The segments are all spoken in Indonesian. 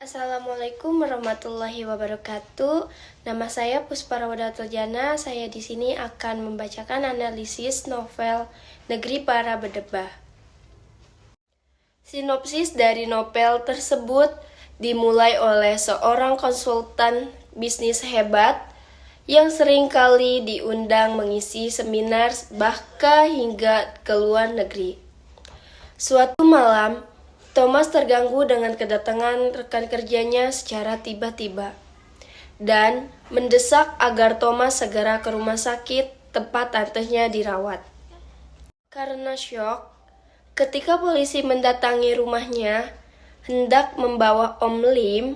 Assalamualaikum warahmatullahi wabarakatuh. Nama saya Puspa Rawadaturjana. Saya di sini akan membacakan analisis novel Negeri Para Berdebah. Sinopsis dari novel tersebut dimulai oleh seorang konsultan bisnis hebat yang sering kali diundang mengisi seminar bahkan hingga ke luar negeri. Suatu malam, Thomas terganggu dengan kedatangan rekan kerjanya secara tiba-tiba dan mendesak agar Thomas segera ke rumah sakit tempat tantenya dirawat. Karena syok, ketika polisi mendatangi rumahnya, hendak membawa Om Lim,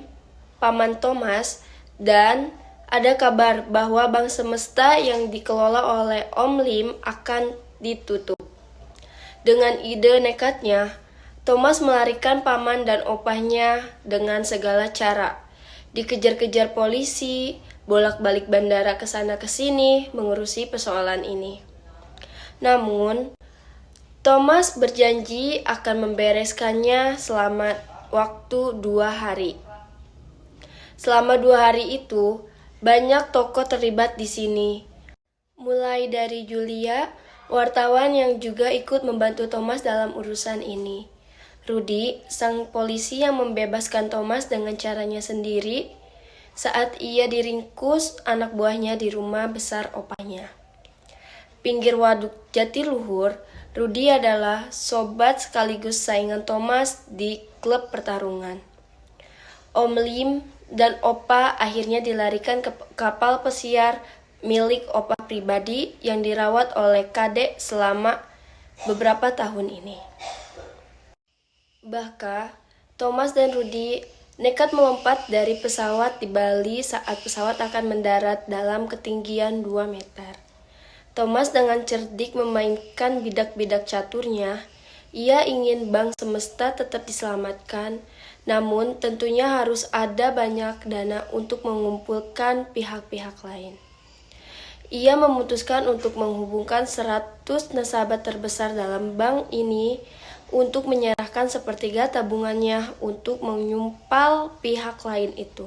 paman Thomas, dan ada kabar bahwa bank semesta yang dikelola oleh Om Lim akan ditutup. Dengan ide nekatnya, Thomas melarikan paman dan opahnya dengan segala cara. Dikejar-kejar polisi, bolak-balik bandara ke sana ke sini mengurusi persoalan ini. Namun, Thomas berjanji akan membereskannya selama waktu 2 hari. Selama 2 hari itu, banyak tokoh terlibat di sini. Mulai dari Julia, wartawan yang juga ikut membantu Thomas dalam urusan ini. Rudy, sang polisi yang membebaskan Thomas dengan caranya sendiri saat ia diringkus anak buahnya di rumah besar opahnya. Pinggir waduk Jatiluhur, Rudy adalah sobat sekaligus saingan Thomas di klub pertarungan. Om Lim dan Opa akhirnya dilarikan ke kapal pesiar milik Opa pribadi yang dirawat oleh Kadek selama beberapa tahun ini. Bahkan, Thomas dan Rudy nekat melompat dari pesawat di Bali saat pesawat akan mendarat dalam ketinggian 2 meter. Thomas dengan cerdik memainkan bidak-bidak caturnya. Ia ingin bank semesta tetap diselamatkan, namun tentunya harus ada banyak dana untuk mengumpulkan pihak-pihak lain. Ia memutuskan untuk menghubungkan 100 nasabah terbesar dalam bank ini untuk menyerahkan sepertiga tabungannya untuk menyumpal pihak lain itu.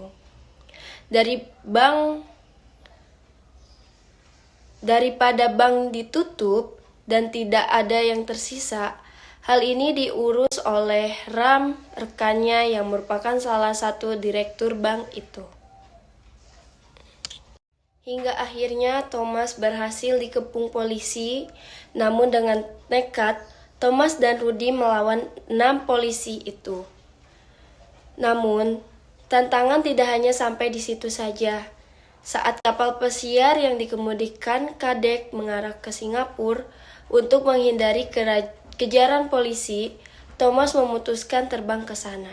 Daripada bank ditutup dan tidak ada yang tersisa, hal ini diurus oleh Ram, rekannya yang merupakan salah satu direktur bank itu. Hingga akhirnya Thomas berhasil dikepung polisi, namun dengan nekat, Thomas dan Rudy melawan 6 polisi itu. Namun, tantangan tidak hanya sampai di situ saja. Saat kapal pesiar yang dikemudikan Kadek mengarah ke Singapura untuk menghindari kejaran polisi, Thomas memutuskan terbang ke sana.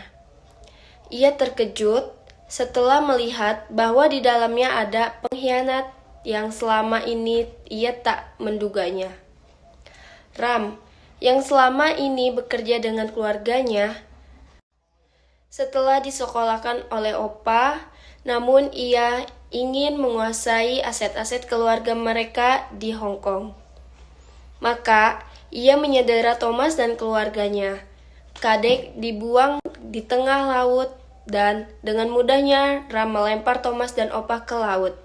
Ia terkejut setelah melihat bahwa di dalamnya ada pengkhianat yang selama ini ia tak menduganya. Ram, yang selama ini bekerja dengan keluarganya, setelah disekolahkan oleh Opa, namun ia ingin menguasai aset-aset keluarga mereka di Hong Kong. Maka, ia menyandera Thomas dan keluarganya. Kadek dibuang di tengah laut dan dengan mudahnya Ram melempar Thomas dan Opa ke laut.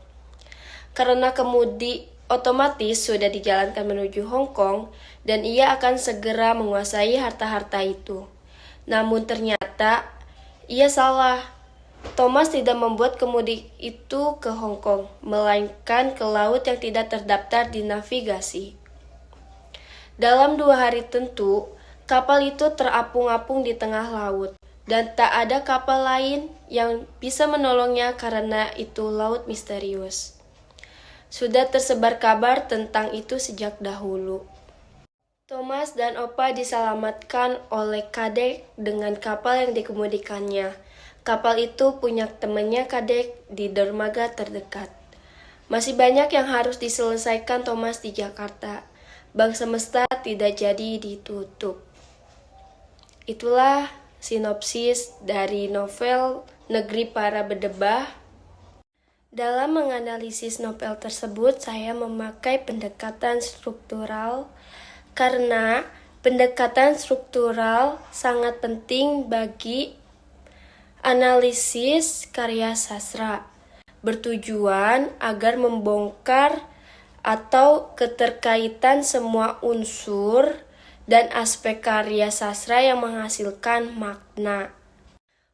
Karena kemudi otomatis sudah dijalankan menuju Hong Kong dan ia akan segera menguasai harta-harta itu. Namun ternyata ia salah. Thomas tidak membuat kemudi itu ke Hong Kong, melainkan ke laut yang tidak terdaftar di navigasi. Dalam 2 hari tentu, kapal itu terapung-apung di tengah laut, dan tak ada kapal lain yang bisa menolongnya karena itu laut misterius. Sudah tersebar kabar tentang itu sejak dahulu. Thomas dan Opa diselamatkan oleh Kadek dengan kapal yang dikemudikannya. Kapal itu punya temannya Kadek di dermaga terdekat. Masih banyak yang harus diselesaikan Thomas di Jakarta. Bank semesta tidak jadi ditutup. Itulah sinopsis dari novel Negeri Para Berdebah. Dalam menganalisis novel tersebut, saya memakai pendekatan struktural karena pendekatan struktural sangat penting bagi Analisis karya sastra bertujuan agar membongkar atau keterkaitan semua unsur dan aspek karya sastra yang menghasilkan makna.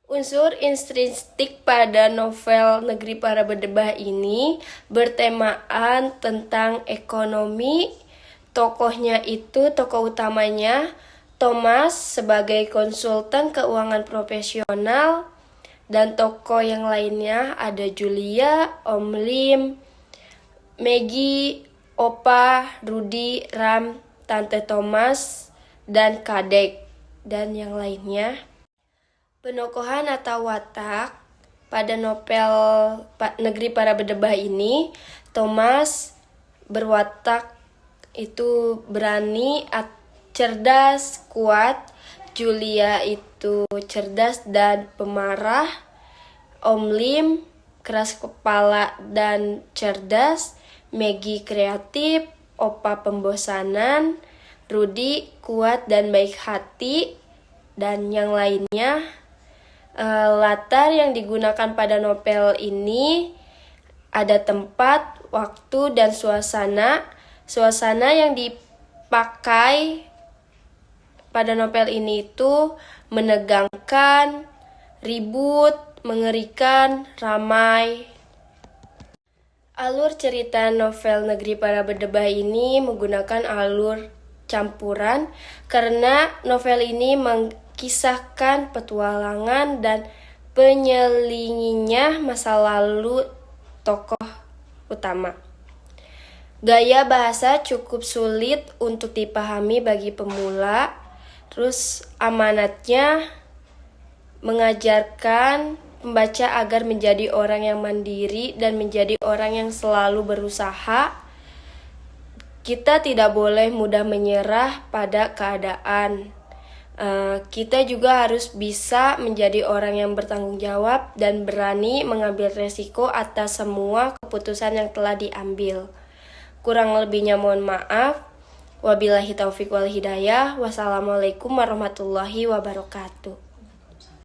Unsur intrinsik pada novel Negeri Para Berdebah ini bertemaan tentang ekonomi. Tokohnya itu, tokoh utamanya Thomas sebagai konsultan keuangan profesional, dan tokoh yang lainnya ada Julia, Om Lim, Maggie, Opa, Rudy, Ram, Tante Thomas, dan Kadek, dan yang lainnya. Penokohan atau watak pada novel Negeri Para Berdebah ini, Thomas berwatak itu berani, cerdas, kuat. Julia itu cerdas dan pemarah. Om Lim keras kepala dan cerdas. Maggie kreatif. Opa pembosanan. Rudy kuat dan baik hati. Dan yang lainnya. Latar yang digunakan pada novel ini ada tempat, waktu, dan suasana. Suasana yang dipakai pada novel ini itu menegangkan, ribut, mengerikan, ramai. Alur cerita novel Negeri Para Berdebah ini menggunakan alur campuran karena novel ini kisahkan petualangan dan penyelinginya masa lalu tokoh utama. Gaya bahasa cukup sulit untuk dipahami bagi pemula. Terus amanatnya mengajarkan pembaca agar menjadi orang yang mandiri dan menjadi orang yang selalu berusaha. Kita tidak boleh mudah menyerah pada keadaan. Kita juga harus bisa menjadi orang yang bertanggung jawab dan berani mengambil resiko atas semua keputusan yang telah diambil. Kurang lebihnya mohon maaf. Wabillahi taufiq wal hidayah. Wassalamualaikum warahmatullahi wabarakatuh.